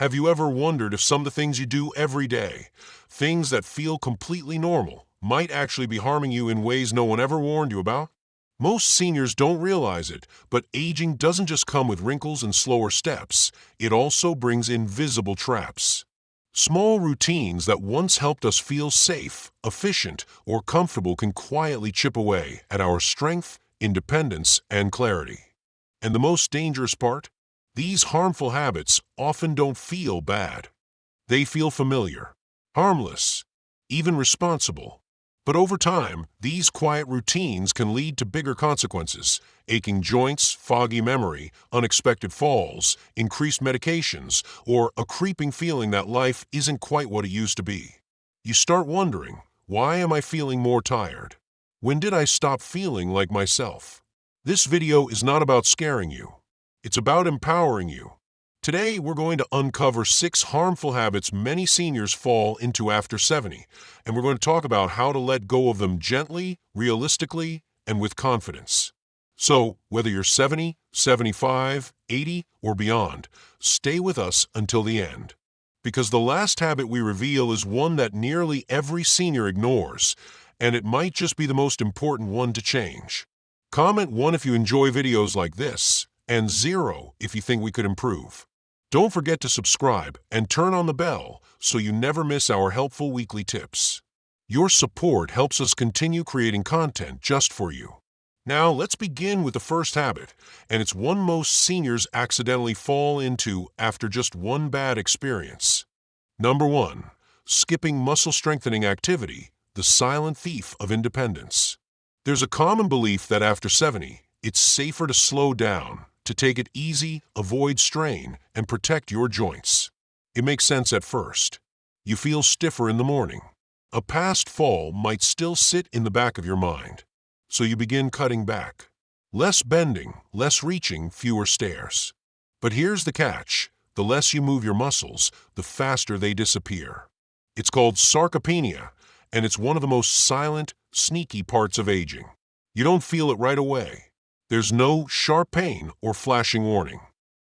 Have you ever wondered if some of the things you do every day, things that feel completely normal, might actually be harming you in ways no one ever warned you about? Most seniors don't realize it, but aging doesn't just come with wrinkles and slower steps, it also brings invisible traps. Small routines that once helped us feel safe, efficient, or comfortable can quietly chip away at our strength, independence, and clarity. And the most dangerous part? These harmful habits often don't feel bad. They feel familiar, harmless, even responsible. But over time, these quiet routines can lead to bigger consequences: aching joints, foggy memory, unexpected falls, increased medications, or a creeping feeling that life isn't quite what it used to be. You start wondering, why am I feeling more tired? When did I stop feeling like myself? This video is not about scaring you. It's about empowering you. Today, we're going to uncover 6 harmful habits many seniors fall into after 70, and we're going to talk about how to let go of them gently, realistically, and with confidence. So, whether you're 70, 75, 80, or beyond, stay with us until the end. Because the last habit we reveal is one that nearly every senior ignores, and it might just be the most important one to change. Comment 1 if you enjoy videos like this, and 0 if you think we could improve. Don't forget to subscribe and turn on the bell so you never miss our helpful weekly tips. Your support helps us continue creating content just for you. Now, let's begin with the first habit, and it's one most seniors accidentally fall into after just one bad experience. Number 1. Skipping muscle strengthening activity, the silent thief of independence. There's a common belief that after 70, it's safer to slow down, to take it easy, avoid strain, and protect your joints. It makes sense at first. You feel stiffer in the morning. A past fall might still sit in the back of your mind. So you begin cutting back. Less bending, less reaching, fewer stairs. But here's the catch. The less you move your muscles, the faster they disappear. It's called sarcopenia, and it's one of the most silent, sneaky parts of aging. You don't feel it right away. There's no sharp pain or flashing warning.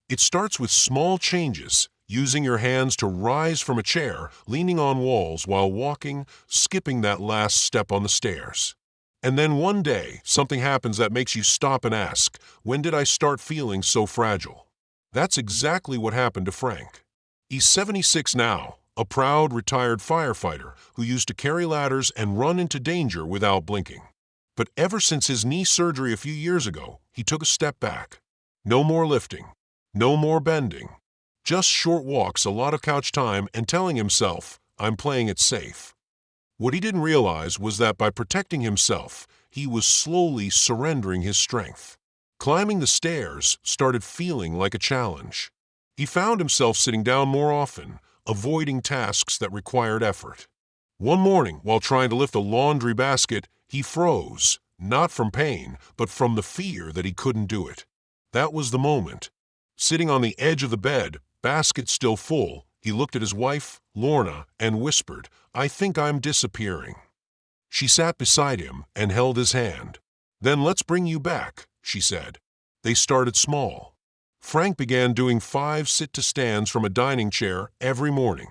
It starts with small changes, using your hands to rise from a chair, leaning on walls while walking, skipping that last step on the stairs. And then one day, something happens that makes you stop and ask, when did I start feeling so fragile? That's exactly what happened to Frank. He's 76 now, a proud retired firefighter who used to carry ladders and run into danger without blinking. But ever since his knee surgery a few years ago, he took a step back. No more lifting. No more bending. Just short walks, a lot of couch time, and telling himself, I'm playing it safe. What he didn't realize was that by protecting himself, he was slowly surrendering his strength. Climbing the stairs started feeling like a challenge. He found himself sitting down more often, avoiding tasks that required effort. One morning, while trying to lift a laundry basket, he froze, not from pain, but from the fear that he couldn't do it. That was the moment. Sitting on the edge of the bed, basket still full, he looked at his wife, Lorna, and whispered, I think I'm disappearing. She sat beside him and held his hand. Then let's bring you back, she said. They started small. Frank began doing 5 sit-to-stands from a dining chair every morning.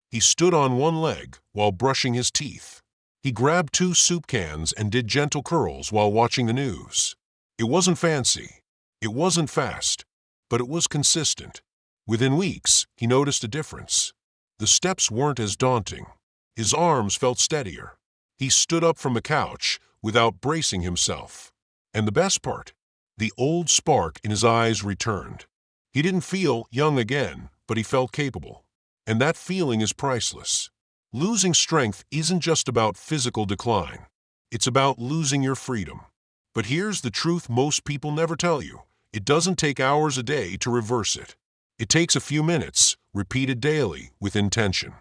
He stood on one leg while brushing his teeth. He grabbed 2 soup cans and did gentle curls while watching the news. It wasn't fancy. It wasn't fast. But it was consistent. Within weeks, he noticed a difference. The steps weren't as daunting. His arms felt steadier. He stood up from the couch without bracing himself. And the best part, the old spark in his eyes returned. He didn't feel young again, but he felt capable. And that feeling is priceless. Losing strength isn't just about physical decline. It's about losing your freedom. But here's the truth most people never tell you. It doesn't take hours a day to reverse it. It takes a few minutes, repeated daily, with intention.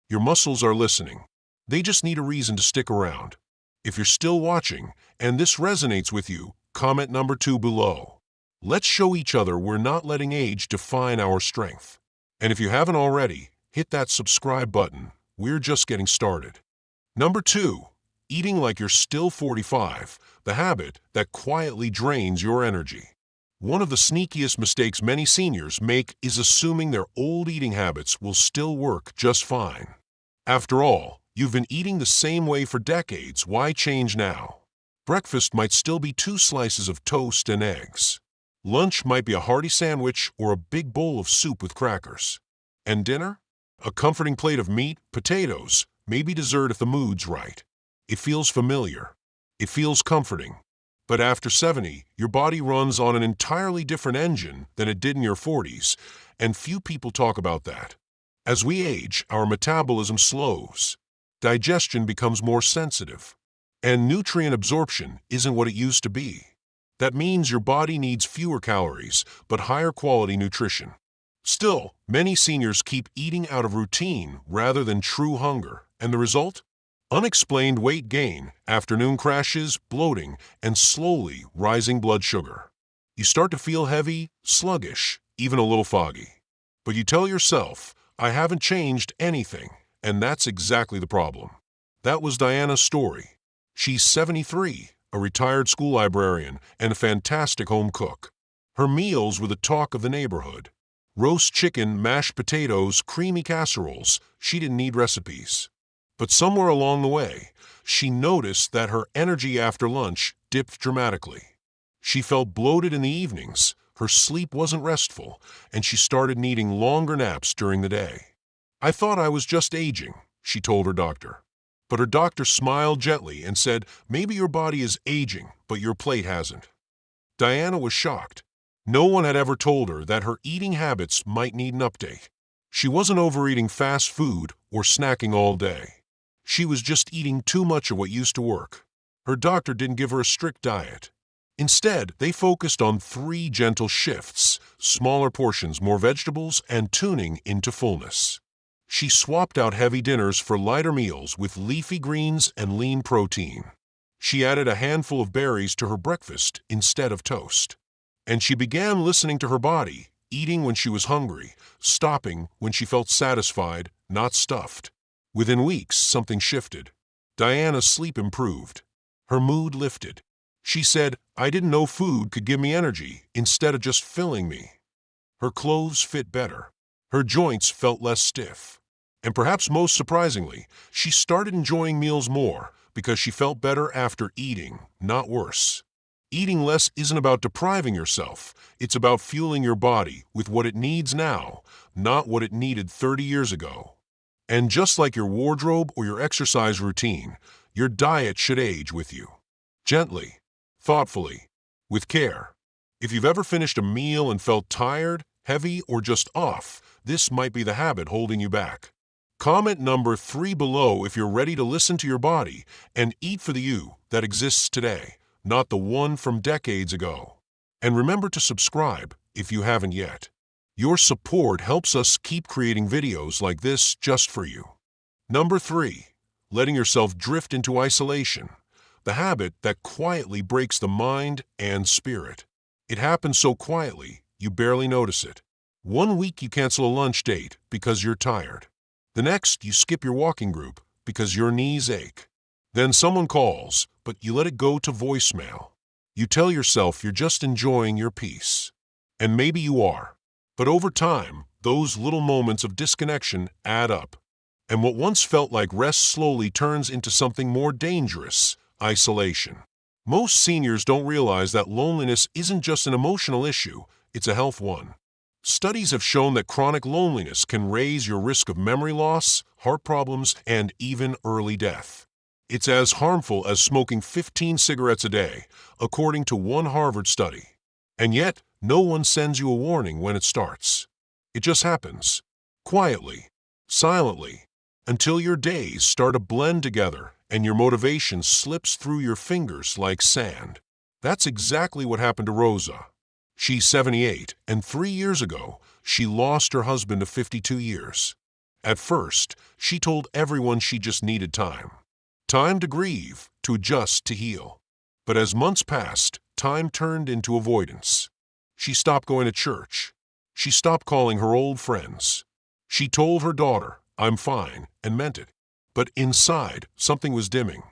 Your muscles are listening. They just need a reason to stick around. If you're still watching, and this resonates with you, comment number 2 below. Let's show each other we're not letting age define our strength. And if you haven't already, hit that subscribe button. We're just getting started. Number 2, eating like you're still 45, the habit that quietly drains your energy. One of the sneakiest mistakes many seniors make is assuming their old eating habits will still work just fine. After all, you've been eating the same way for decades, why change now? Breakfast might still be 2 slices of toast and eggs. Lunch might be a hearty sandwich or a big bowl of soup with crackers. And dinner? A comforting plate of meat, potatoes, maybe dessert if the mood's right. It feels familiar. It feels comforting. But after 70, your body runs on an entirely different engine than it did in your 40s, and few people talk about that. As we age, our metabolism slows. Digestion becomes more sensitive. And nutrient absorption isn't what it used to be. That means your body needs fewer calories, but higher quality nutrition. Still, many seniors keep eating out of routine rather than true hunger, and the result? Unexplained weight gain, afternoon crashes, bloating, and slowly rising blood sugar. You start to feel heavy, sluggish, even a little foggy. But you tell yourself, I haven't changed anything, and that's exactly the problem. That was Diana's story. She's 73, a retired school librarian, and a fantastic home cook. Her meals were the talk of the neighborhood. Roast chicken, mashed potatoes, creamy casseroles. She didn't need recipes. But somewhere along the way, she noticed that her energy after lunch dipped dramatically. She felt bloated in the evenings, her sleep wasn't restful, and she started needing longer naps during the day. I thought I was just aging, she told her doctor. But her doctor smiled gently and said, maybe your body is aging, but your plate hasn't. Diana was shocked. No one had ever told her that her eating habits might need an update. She wasn't overeating fast food or snacking all day. She was just eating too much of what used to work. Her doctor didn't give her a strict diet. Instead, they focused on 3 gentle shifts, smaller portions, more vegetables, and tuning into fullness. She swapped out heavy dinners for lighter meals with leafy greens and lean protein. She added a handful of berries to her breakfast instead of toast. And she began listening to her body, eating when she was hungry, stopping when she felt satisfied, not stuffed. Within weeks, something shifted. Diana's sleep improved. Her mood lifted. She said, I didn't know food could give me energy instead of just filling me. Her clothes fit better. Her joints felt less stiff. And perhaps most surprisingly, she started enjoying meals more because she felt better after eating, not worse. Eating less isn't about depriving yourself. It's about fueling your body with what it needs now, not what it needed 30 years ago. And just like your wardrobe or your exercise routine, your diet should age with you. Gently, thoughtfully, with care. If you've ever finished a meal and felt tired, heavy, or just off, this might be the habit holding you back. Comment number 3 below if you're ready to listen to your body and eat for the you that exists today, not the one from decades ago. And remember to subscribe if you haven't yet. Your support helps us keep creating videos like this just for you. Number 3, letting yourself drift into isolation, the habit that quietly breaks the mind and spirit. It happens so quietly, you barely notice it. One week you cancel a lunch date because you're tired. The next, you skip your walking group because your knees ache. Then someone calls, but you let it go to voicemail. You tell yourself you're just enjoying your peace. And maybe you are. But over time, those little moments of disconnection add up. And what once felt like rest slowly turns into something more dangerous, isolation. Most seniors don't realize that loneliness isn't just an emotional issue, it's a health one. Studies have shown that chronic loneliness can raise your risk of memory loss, heart problems, and even early death. It's as harmful as smoking 15 cigarettes a day, according to one Harvard study. And yet, no one sends you a warning when it starts. It just happens, quietly, silently, until your days start to blend together and your motivation slips through your fingers like sand. That's exactly what happened to Rosa. She's 78, and 3 years ago, she lost her husband of 52 years. At first, she told everyone she just needed time. Time to grieve, to adjust, to heal. But as months passed, time turned into avoidance. She stopped going to church. She stopped calling her old friends. She told her daughter, I'm fine, and meant it. But inside, something was dimming.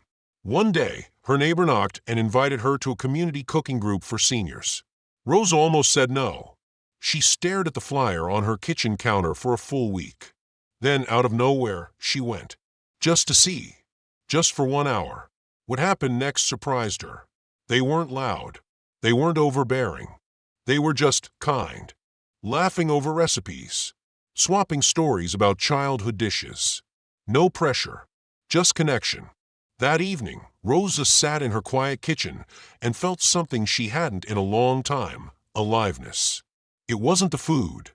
One day, her neighbor knocked and invited her to a community cooking group for seniors. Rosa almost said no. She stared at the flyer on her kitchen counter for a full week. Then, out of nowhere, she went. Just to see. Just for 1 hour. What happened next surprised her. They weren't loud. They weren't overbearing. They were just kind. Laughing over recipes. Swapping stories about childhood dishes. No pressure. Just connection. That evening, Rosa sat in her quiet kitchen and felt something she hadn't in a long time, aliveness. It wasn't the food.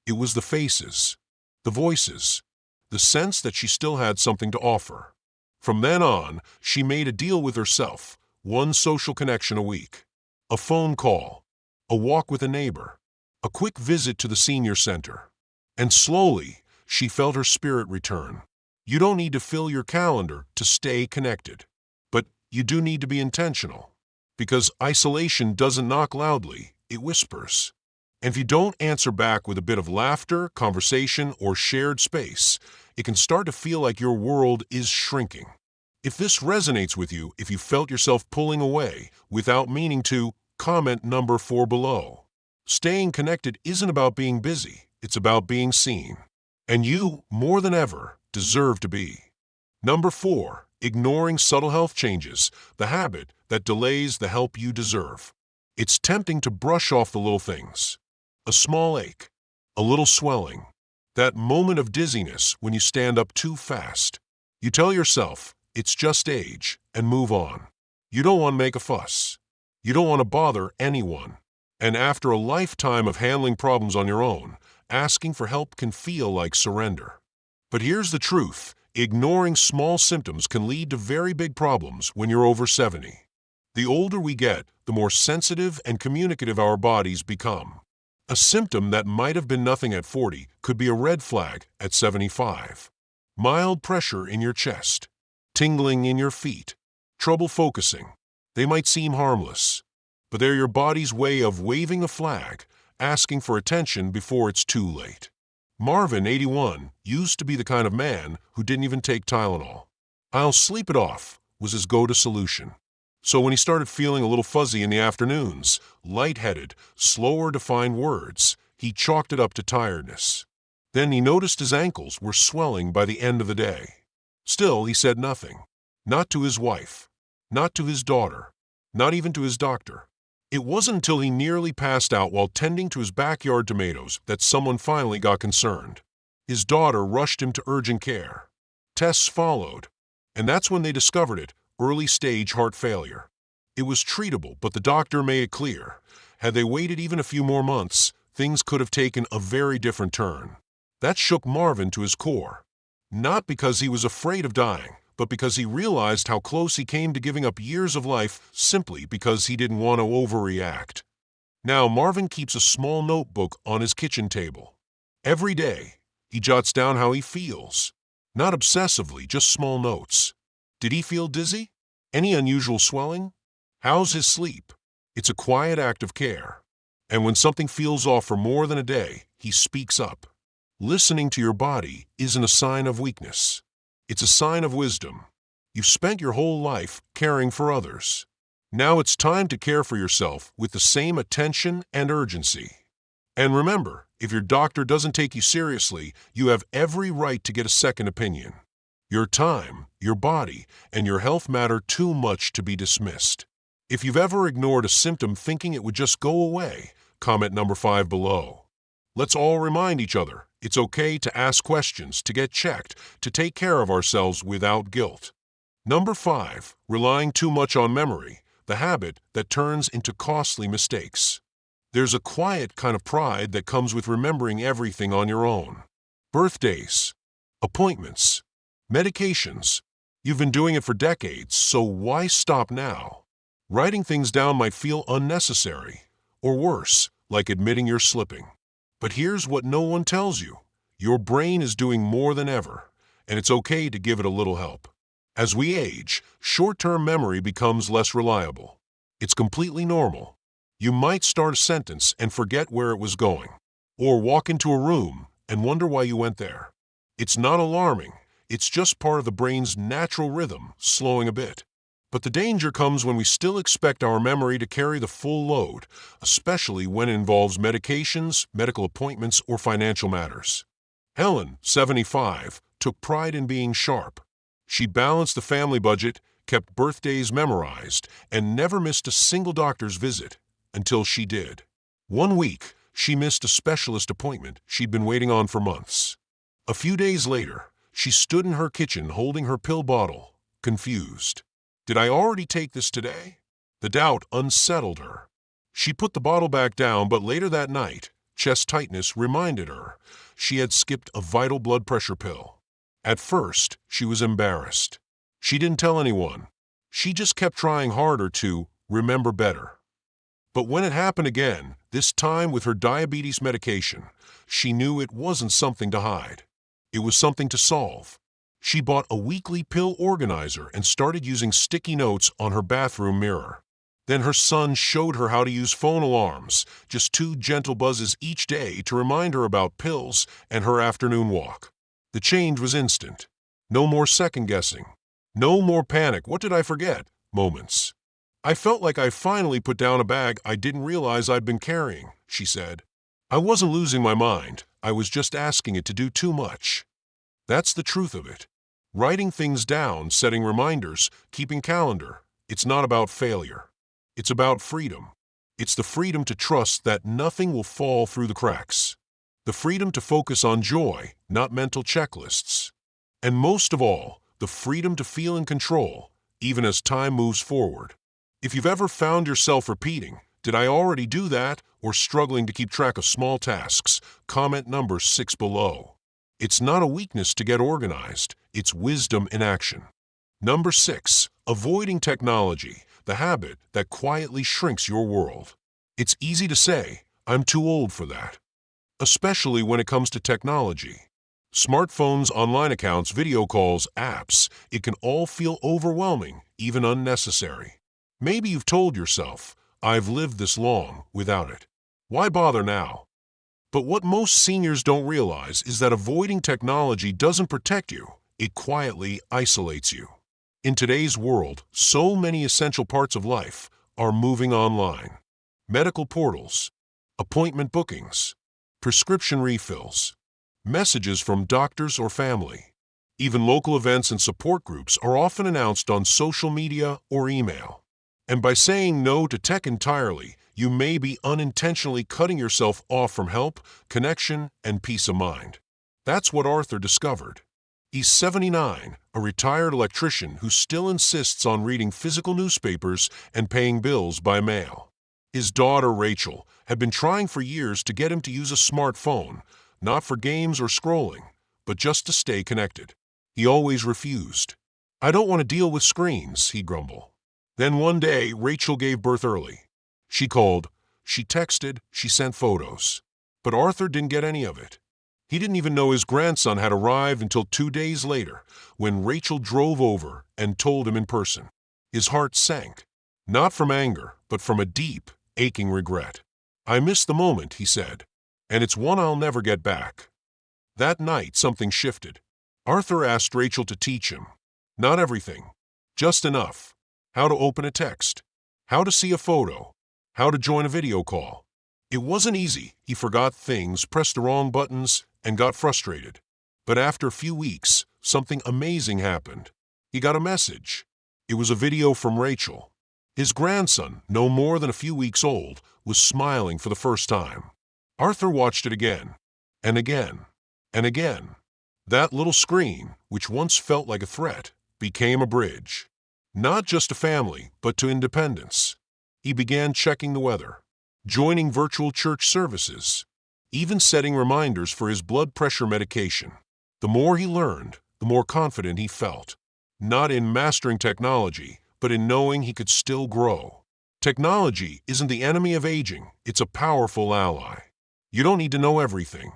It was the faces, the voices, the sense that she still had something to offer. From then on, she made a deal with herself, one social connection a week. A phone call, a walk with a neighbor, a quick visit to the senior center. And slowly, she felt her spirit return. You don't need to fill your calendar to stay connected. But you do need to be intentional. Because isolation doesn't knock loudly, it whispers. And if you don't answer back with a bit of laughter, conversation, or shared space, it can start to feel like your world is shrinking. If this resonates with you, if you felt yourself pulling away without meaning to, comment number 4 below. Staying connected isn't about being busy, it's about being seen. And you, more than ever, deserve to be. Number 4, ignoring subtle health changes, the habit that delays the help you deserve. It's tempting to brush off the little things. A small ache, a little swelling, that moment of dizziness when you stand up too fast. You tell yourself, it's just age, and move on. You don't want to make a fuss. You don't want to bother anyone. And after a lifetime of handling problems on your own, asking for help can feel like surrender. But here's the truth. Ignoring small symptoms can lead to very big problems when you're over 70. The older we get, the more sensitive and communicative our bodies become. A symptom that might have been nothing at 40 could be a red flag at 75. Mild pressure in your chest, tingling in your feet, trouble focusing. They might seem harmless, but they're your body's way of waving a flag, asking for attention before it's too late. Marvin, 81, used to be the kind of man who didn't even take Tylenol. "I'll sleep it off" was his go-to solution. So when he started feeling a little fuzzy in the afternoons, lightheaded, slower to find words, he chalked it up to tiredness. Then he noticed his ankles were swelling by the end of the day. Still, he said nothing. Not to his wife. Not to his daughter. Not even to his doctor. It wasn't until he nearly passed out while tending to his backyard tomatoes that someone finally got concerned. His daughter rushed him to urgent care. Tests followed, and that's when they discovered it, early-stage heart failure. It was treatable, but the doctor made it clear. Had they waited even a few more months, things could have taken a very different turn. That shook Marvin to his core. Not because he was afraid of dying, but because he realized how close he came to giving up years of life simply because he didn't want to overreact. Now Marvin keeps a small notebook on his kitchen table. Every day, he jots down how he feels. Not obsessively, just small notes. Did he feel dizzy? Any unusual swelling? How's his sleep? It's a quiet act of care. And when something feels off for more than a day, he speaks up. Listening to your body isn't a sign of weakness. It's a sign of wisdom. You've spent your whole life caring for others. Now it's time to care for yourself with the same attention and urgency. And remember, if your doctor doesn't take you seriously, you have every right to get a second opinion. Your time, your body, and your health matter too much to be dismissed. If you've ever ignored a symptom thinking it would just go away, comment number 5 below. Let's all remind each other, it's okay to ask questions, to get checked, to take care of ourselves without guilt. Number 5, relying too much on memory, the habit that turns into costly mistakes. There's a quiet kind of pride that comes with remembering everything on your own. Birthdays, appointments, medications. You've been doing it for decades, so why stop now? Writing things down might feel unnecessary, or worse, like admitting you're slipping. But here's what no one tells you. Your brain is doing more than ever, and it's okay to give it a little help. As we age, short-term memory becomes less reliable. It's completely normal. You might start a sentence and forget where it was going, or walk into a room and wonder why you went there. It's not alarming. It's just part of the brain's natural rhythm, slowing a bit. But the danger comes when we still expect our memory to carry the full load, especially when it involves medications, medical appointments, or financial matters. Helen, 75, took pride in being sharp. She balanced the family budget, kept birthdays memorized, and never missed a single doctor's visit, until she did. One week, she missed a specialist appointment she'd been waiting on for months. A few days later, she stood in her kitchen holding her pill bottle, confused. Did I already take this today? The doubt unsettled her. She put the bottle back down, but later that night, chest tightness reminded her she had skipped a vital blood pressure pill. At first, she was embarrassed. She didn't tell anyone. She just kept trying harder to remember better. But when it happened again, this time with her diabetes medication, she knew it wasn't something to hide. It was something to solve. She bought a weekly pill organizer and started using sticky notes on her bathroom mirror. Then her son showed her how to use phone alarms, just 2 gentle buzzes each day to remind her about pills and her afternoon walk. The change was instant. No more second-guessing. No more panic, what did I forget? Moments. I felt like I finally put down a bag I didn't realize I'd been carrying, she said. I wasn't losing my mind, I was just asking it to do too much. That's the truth of it. Writing things down, setting reminders, keeping calendar, it's not about failure. It's about freedom. It's the freedom to trust that nothing will fall through the cracks. The freedom to focus on joy, not mental checklists. And most of all, the freedom to feel in control, even as time moves forward. If you've ever found yourself repeating, "Did I already do that?" or struggling to keep track of small tasks, comment number 6 below. It's not a weakness to get organized, it's wisdom in action. Number 6, avoiding technology, the habit that quietly shrinks your world. It's easy to say, "I'm too old for that." Especially when it comes to technology. Smartphones, online accounts, video calls, apps, it can all feel overwhelming, even unnecessary. Maybe you've told yourself, "I've lived this long without it. Why bother now?" But what most seniors don't realize is that avoiding technology doesn't protect you, it quietly isolates you. In today's world, so many essential parts of life are moving online. Medical portals, appointment bookings, prescription refills, messages from doctors or family. Even local events and support groups are often announced on social media or email. And by saying no to tech entirely, you may be unintentionally cutting yourself off from help, connection, and peace of mind. That's what Arthur discovered. He's 79, a retired electrician who still insists on reading physical newspapers and paying bills by mail. His daughter, Rachel, had been trying for years to get him to use a smartphone, not for games or scrolling, but just to stay connected. He always refused. "I don't want to deal with screens," he'd grumble. Then one day, Rachel gave birth early. She called, she texted, she sent photos. But Arthur didn't get any of it. He didn't even know his grandson had arrived until 2 days later, when Rachel drove over and told him in person. His heart sank, not from anger, but from a deep, aching regret. "I missed the moment," he said, "and it's one I'll never get back." That night, something shifted. Arthur asked Rachel to teach him. Not everything, just enough. How to open a text, how to see a photo, how to join a video call. It wasn't easy. He forgot things, pressed the wrong buttons, and got frustrated. But after a few weeks, something amazing happened. He got a message. It was a video from Rachel. His grandson, no more than a few weeks old, was smiling for the first time. Arthur watched it again, and again, and again. That little screen, which once felt like a threat, became a bridge. Not just to family, but to independence. He began checking the weather, joining virtual church services, even setting reminders for his blood pressure medication. The more he learned, the more confident he felt. Not in mastering technology, but in knowing he could still grow. Technology isn't the enemy of aging, it's a powerful ally. You don't need to know everything.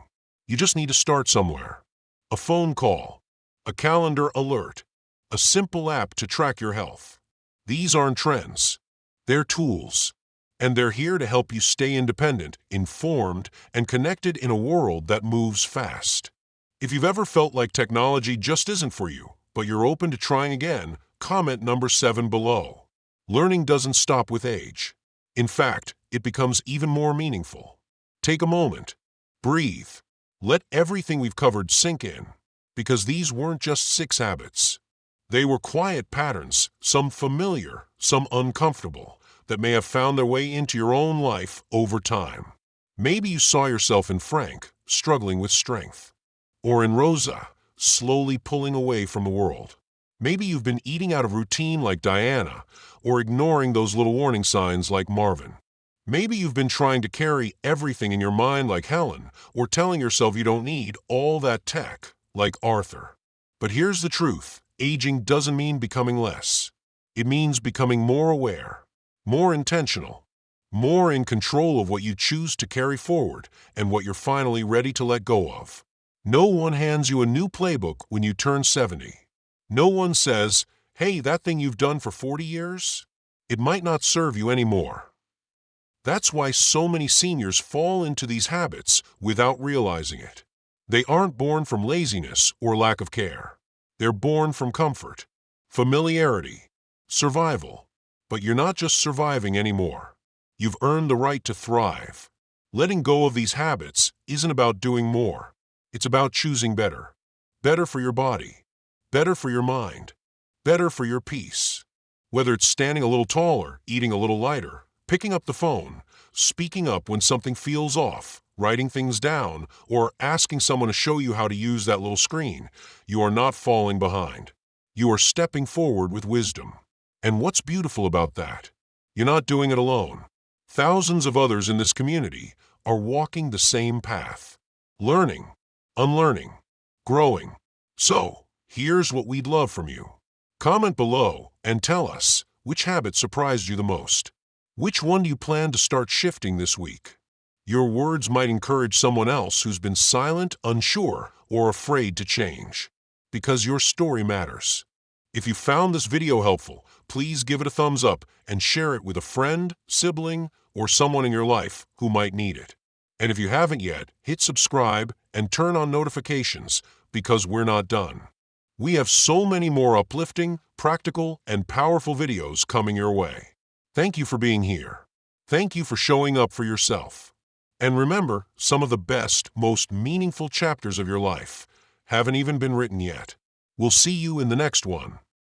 You just need to start somewhere. A phone call, a calendar alert, a simple app to track your health. These aren't trends. They're tools. And they're here to help you stay independent, informed, and connected in a world that moves fast. If you've ever felt like technology just isn't for you, but you're open to trying again, comment number 7 below. Learning doesn't stop with age. In fact, it becomes even more meaningful. Take a moment. Breathe. Let everything we've covered sink in. Because these weren't just 6 habits. They were quiet patterns, some familiar, some uncomfortable, that may have found their way into your own life over time. Maybe you saw yourself in Frank, struggling with strength. Or in Rosa, slowly pulling away from the world. Maybe you've been eating out of routine like Diana, or ignoring those little warning signs like Marvin. Maybe you've been trying to carry everything in your mind like Helen, or telling yourself you don't need all that tech like Arthur. But here's the truth. Aging doesn't mean becoming less. It means becoming more aware, more intentional, more in control of what you choose to carry forward and what you're finally ready to let go of. No one hands you a new playbook when you turn 70. No one says, hey, that thing you've done for 40 years? It might not serve you anymore. That's why so many seniors fall into these habits without realizing it. They aren't born from laziness or lack of care. They're born from comfort, familiarity, survival. But you're not just surviving anymore. You've earned the right to thrive. Letting go of these habits isn't about doing more. It's about choosing better. Better for your body. Better for your mind. Better for your peace. Whether it's standing a little taller, eating a little lighter, picking up the phone, speaking up when something feels off, writing things down, or asking someone to show you how to use that little screen, you are not falling behind. You are stepping forward with wisdom. And what's beautiful about that? You're not doing it alone. Thousands of others in this community are walking the same path. Learning, unlearning, growing. So, here's what we'd love from you. Comment below and tell us, which habit surprised you the most? Which one do you plan to start shifting this week? Your words might encourage someone else who's been silent, unsure, or afraid to change. Because your story matters. If you found this video helpful, please give it a thumbs up and share it with a friend, sibling, or someone in your life who might need it. And if you haven't yet, hit subscribe and turn on notifications because we're not done. We have so many more uplifting, practical, and powerful videos coming your way. Thank you for being here. Thank you for showing up for yourself. And remember, some of the best, most meaningful chapters of your life haven't even been written yet. We'll see you in the next one.